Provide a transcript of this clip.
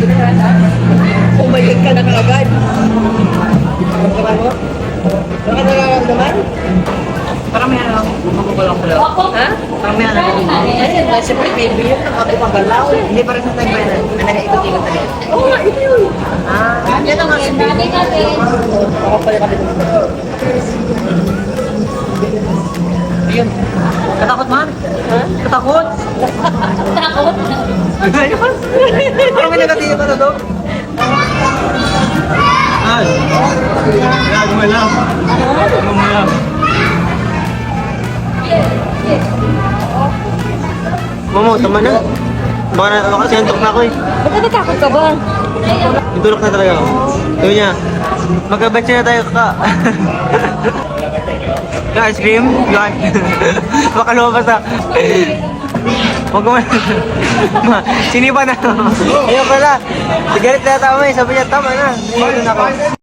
Umayag ka na kaagad. Pagkaman mo? Baka nararamdaman? Parang may ano, magugulang ko lang. Ha? Parang may ano. Ayun, siyempre baby yun, nakapagalaw. Hindi pa rin sa time ba yun? Nag-ikot-ikot na yun. Oo nga, ito yun. Yan ang mga baby. Ako pala kami dito. Ayun. Katakot man. Ha? Katakot. Takot. Parang may nagatingin pa na to. Ay! Kaya gumalam. Gumalam. Momo, tama na. Baka na ako kasi antok na ako eh. Ba't natatakot ka ba? Tutulok na talaga ako. Sabi niya, magkabatch na tayo ka. Yung ice cream? Yan. Baka lumabas na. Huwag mo na. Sinipa na. Ayun pala. Sigaret na tama eh. Sabi niya, tama na. Ayun na ako.